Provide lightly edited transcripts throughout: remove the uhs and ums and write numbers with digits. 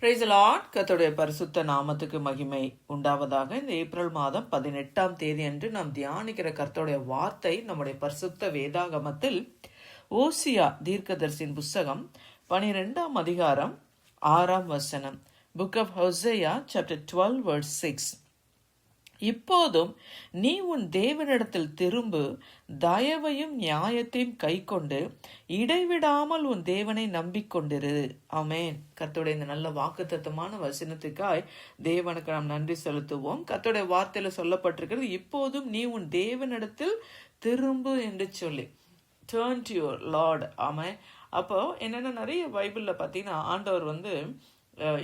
Praise the Lord. கர்த்தருடைய பரிசுத்த நாமத்துக்கு மகிமை உண்டாவதாக. இந்த ஏப்ரல் மாதம் 18ஆம் தேதி அன்று நாம் தியானிக்கிற கர்த்தருடைய வார்த்தை நம்முடைய பரிசுத்த வேதாகமத்தில் ஓசியா தீர்க்கதரிசியின் புஸ்தகம் 12ஆம் அதிகாரம் 6ஆம் வசனம். Book of Hosea chapter 12 verse 6. இப்போதும் நீ உன் தேவனிடத்தில் திரும்பு, தயவையும் நியாயத்தையும் கை கொண்டு இடைவிடாமல் உன் தேவனை நம்பிக்கொண்டிரு. ஆமேன். கர்த்தருடைய இந்த நல்ல வாக்குத்தத்தமான வசனத்துக்காய் தேவனுக்கு நாம் நன்றி செலுத்துவோம். கர்த்தருடைய வார்த்தையில சொல்லப்பட்டிருக்கிறது, இப்போதும் நீ உன் தேவனிடத்தில் திரும்பு என்று சொல்லி, டர்ன் டு யுவர் லார்ட். ஆமேன். அப்போ என்னென்ன நிறைய பைபிள்ல பார்த்தீங்கன்னா ஆண்டவர்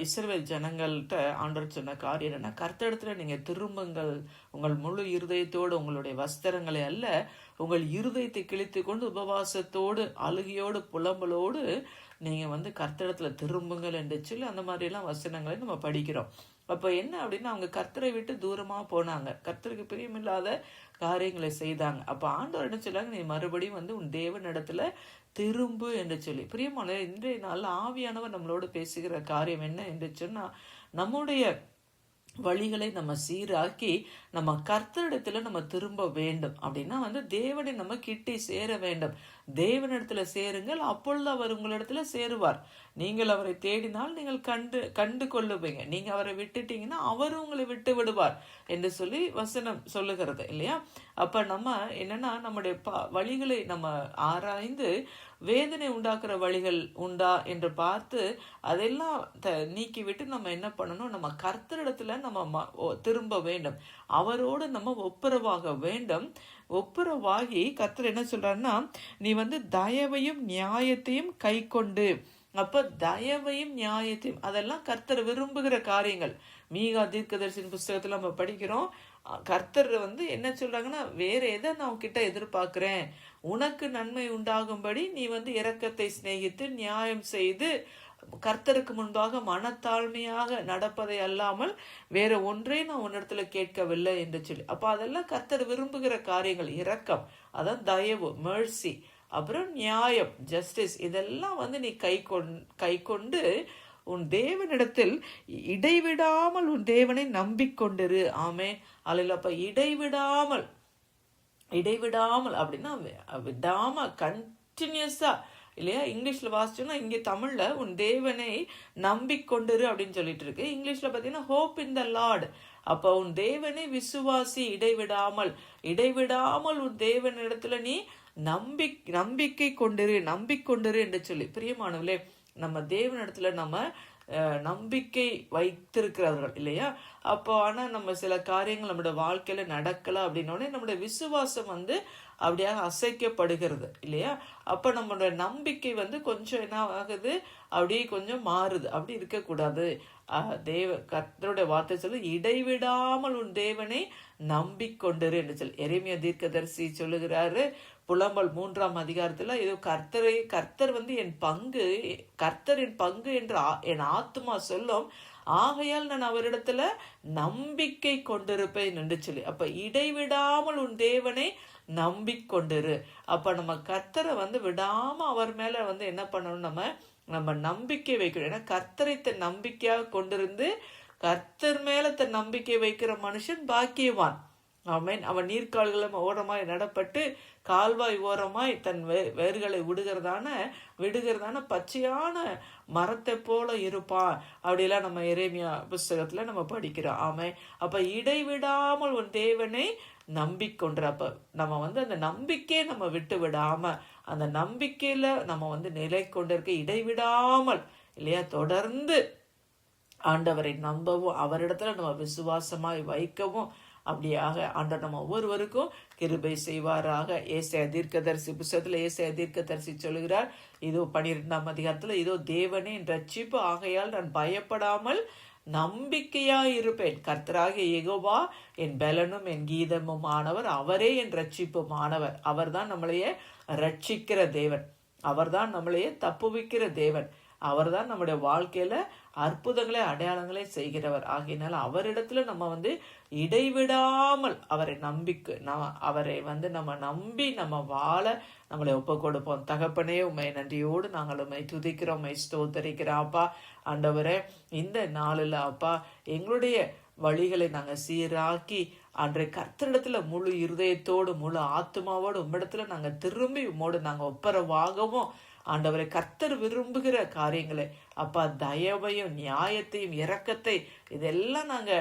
இஸ்ரவேல் ஜனங்கள்கிட்ட ஆண்டவர் சொன்ன காரியம் என்னன்னா, கர்த்தரிடத்துல நீங்க திரும்புங்கள், உங்கள் முழு இருதயத்தோடு, உங்களுடைய வஸ்திரங்களை அல்ல, உங்கள் இருதயத்தை கிழித்து கொண்டு உபவாசத்தோடு அழுகையோடு புலம்பலோடு நீங்க கர்த்தரிடத்துல திரும்புங்கள் என்று சொல்லி அந்த மாதிரி எல்லாம் வசனங்களை நம்ம படிக்கிறோம். அப்ப என்ன அப்படின்னா, அவங்க கர்த்தரை விட்டு தூரமா போனாங்க, கர்த்தருக்கு பிரியமில்லாத காரியங்களை செய்தாங்க. அப்ப ஆண்டவர் என்ன சொல்லாங்க, நீ மறுபடியும் உன் தேவனிடத்துல திரும்பு என்று சொல்லி. பிரியமான இன்றைய நாள் ஆவியானவர் நம்மளோடு பேசுகிற காரியம் என்ன என்று சொன்னா, நம்முடைய வழிகளை நம்ம சீராக்கி நம்ம கர்த்தரிடத்துல நம்ம திரும்ப வேண்டும். அப்படின்னா தேவனை நம்ம கிட்டே சேர வேண்டும். தேவனிடத்துல சேருங்கள், அப்பொழுது அவர் உங்களிடத்துல சேருவார். நீங்கள் அவரை தேடினால் நீங்கள் கண்டு கொள்ளுவீங்க. நீங்க அவரை விட்டுட்டீங்கன்னா அவர் உங்களை விட்டு விடுவார் என்று சொல்லி வசனம் சொல்லுகிறது இல்லையா? அப்ப நம்ம என்னன்னா, நம்முடைய வழிகளை நம்ம ஆராய்ந்து வேதனை உண்டாக்குற வழிகள் உண்டா என்று பார்த்து அதெல்லாம் நீக்கிவிட்டு நம்ம என்ன பண்ணணும், நம்ம கர்த்தரிடத்துல நம்ம திரும்ப வேண்டும். அவரோடு நம்ம ஒப்புரவாக வேண்டும். ஒப்புரவாகி கர்த்தர் என்ன சொல்றாருன்னா, நீ தயவையும் நியாயத்தையும் கை கொண்டு. அப்ப தயவையும் நியாயத்தையும் அதெல்லாம் கர்த்தர் விரும்புகிற காரியங்கள். மீகா தீர்க்கதரிசியின் புஸ்தகத்துல நம்ம படிக்கிறோம், கர்த்தர் என்ன சொல்றாங்கன்னா, வேற எதை நான் உன்கிட்ட எதிர்பார்க்கிறேன், உனக்கு நன்மை உண்டாகும்படி நீ இரக்கத்தை சிநேகித்து நியாயம் செய்து கர்த்தருக்கு முன்பாக மனத்தாழ்மையாக நடப்பதை அல்லாமல் வேற ஒன்றை நான் உன்னிடத்துல கேட்கவில்லை என்று சொல்லி. அப்ப அதெல்லாம் கர்த்தர் விரும்புகிற காரியங்கள். இரக்கம், அதான் தயவு, மெர்சி, அப்புறம் நியாயம், ஜஸ்டிஸ், இதெல்லாம் நீ கை கொண்டு உன் தேவனிடத்தில் இடைவிடாமல் உன் தேவனை நம்பிக்கொண்டிரு. ஆமே, அல்ல. அப்ப இடைவிடாமல் அப்படின்னா விடாம, கண்டினியூஸா இல்லையா? இங்கிலீஷ்ல வாசிச்சோம்னா, இங்கே தமிழ்ல உன் தேவனை நம்பிக்கொண்டிரு அப்படின்னு சொல்லிட்டு இருக்கு. இங்கிலீஷ்ல பாத்தீங்கன்னா ஹோப் இன் த லார்ட். அப்ப உன் தேவனை விசுவாசி, இடைவிடாமல் உன் தேவனிடத்துல நீ நம்பிக்கை நம்பிக்கொண்டிரு என்று சொல்லி. பிரியமானவர்களே, நம்ம தேவனிடத்துல நம்ம நம்பிக்கை வைத்திருக்கிறார்கள் இல்லையா? அப்போ ஆனா நம்ம சில காரியங்கள் நம்முடைய வாழ்க்கையில நடக்கல அப்படின்னோடனே நம்முடைய விசுவாசம் அப்படியாக அசைக்கப்படுகிறது இல்லையா? அப்ப நம்மளுடைய நம்பிக்கை கொஞ்சம் என்ன ஆகுது, அப்படியே கொஞ்சம் மாறுது. அப்படி இருக்கக்கூடாது. கர்த்தருடைய வார்த்தை சொல்லு, இடைவிடாமல் உன் தேவனை நம்பிக்கொண்டிரு என்று சொல்லி. எரேமியா தீர்க்கதரிசி சொல்லுகிறாரு, புலம்பல் 3ஆம் அதிகாரத்துல, ஏதோ கர்த்தர் என் பங்கு, கர்த்தர் என் பங்கு என்று என் ஆத்துமா சொல்லும், ஆகையால் நான் அவரிடத்துல நம்பிக்கை கொண்டிருப்பேன் என்று சொல்லி. அப்ப இடைவிடாமல் உன் தேவனை நம்பிக்கொண்டிரு. அப்ப நம்ம கர்த்தரை விடாம அவர் மேல என்ன பண்ணணும், நம்ம நம்பிக்கை வைக்கணும். ஏன்னா கர்த்தரை தன் நம்பிக்கையாக கொண்டிருந்து கர்த்தர் மேல தன் நம்பிக்கை வைக்கிற மனுஷன் பாக்கியவான். ஆமேன். அவன் நீர்க்கால்களை ஓரமாய் நடப்பட்டு கால்வாய் ஓரமாய் தன் வேர்களை விடுகிறதான பச்சையான மரத்தை போல இருப்பான். அப்படிலாம் நம்ம எரேமியா புஸ்தகத்துல நம்ம படிக்கிறோம். ஆமே. அப்ப இடைவிடாமல் உன் தேவனை நம்பிக்கொன்ற. அப்ப நம்ம அந்த நம்பிக்கையை நம்ம விட்டு விடாம, அந்த நம்பிக்கையில நம்ம நிலை கொண்டிருக்க, இடைவிடாமல் இல்லையா, தொடர்ந்து ஆண்டவரை நம்பவும் அவரிடத்துல நம்ம விசுவாசமாய் வைக்கவும், அப்படியாக ஆண்டவர் நம்ம ஒவ்வொருவருக்கும் கிருபை செய்வாராக. ஏசாயா தீர்க்கதரிசி புஸ்தகத்துல ஏசாயா தீர்க்கதரிசி சொல்லுகிறார், இதோ 12ஆம் அதிகாரத்துல, இதோ தேவனே என் ரட்சிப்பு, ஆகையால் நான் பயப்படாமல் நம்பிக்கையாயிருப்பேன். கர்த்தராகிய யெகோவா என் பலனும் என் கீதமும் ஆனவர், அவரே என் ரட்சிப்பும் ஆனவர். அவர்தான் நம்மளையே ரட்சிக்கிற தேவன், அவர்தான் நம்மளையே தப்புவிக்கிற தேவன். அவர் தான் நம்முடைய வாழ்க்கையில அற்புதங்களை அடையாளங்களை செய்கிறவர். ஆகையினால அவரிடத்துல நம்ம இடைவிடாமல் அவரை அவரை நம்ம நம்பி நம்ம வாழ நம்மளை ஒப்பு கொடுப்போம். தகப்பனே, உண்மை நன்றியோடு நாங்கள் உண்மை துதிக்கிறோம், உண்மை ஸ்தோத்தரிக்கிறோம். அப்பா ஆண்டவரே, இந்த நாளில் அப்பா எங்களுடைய வழிகளை நாங்கள் சீராக்கி அன்றைய கர்த்தரிடத்துல முழு இருதயத்தோடு முழு ஆத்மாவோடு உம்மிடத்துல நாங்கள் திரும்பி உம்மோடு நாங்கள் ஒப்பரவாகவும் ஆண்டவரை கர்த்தர் விரும்புகிற காரியங்களை அப்பா தயவையும் நியாயத்தையும் இரக்கத்தை இதெல்லாம் நாங்க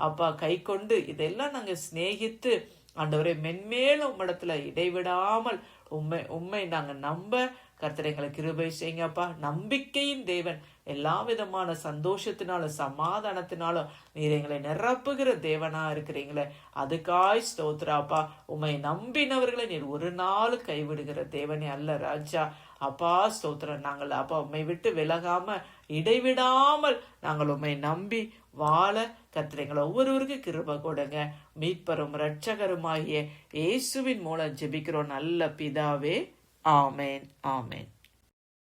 அப்பா கை கொண்டு இதெல்லாம் நாங்க சிநேகித்து ஆண்டவரை மென்மேலும் உம்மிடத்துல இடைவிடாமல் உண்மை நாங்க நம்ப கர்த்தர் எங்களுக்கு கிருபை செய்யுங்கப்பா. நம்பிக்கையின் தேவன் எல்லா விதமான சந்தோஷத்தினாலும் சமாதானத்தினாலும் நீர் எங்களை நிரப்புகிற தேவனா இருக்கிறீங்களே, அதுக்காய் ஸ்தோத்ராப்பா. உம்மை நம்பினவர்களை நீர் ஒரு நாள் கைவிடுகிற தேவனே அல்ல ராஜா. அப்பா ஸ்தோத்திரம். நாங்கள் அப்பா உண்மை விட்டு விலகாம இடைவிடாமல் நாங்கள் உண்மை நம்பி வாழ கர்த்தர் எங்களை ஒவ்வொருவருக்கு கிருபை கொடுங்க. மீட்பரும் இரட்சகருமாகிய இயேசுவின் மூலம் ஜெபிக்கிறோம் நல்ல பிதாவே. ஆமேன், ஆமேன்.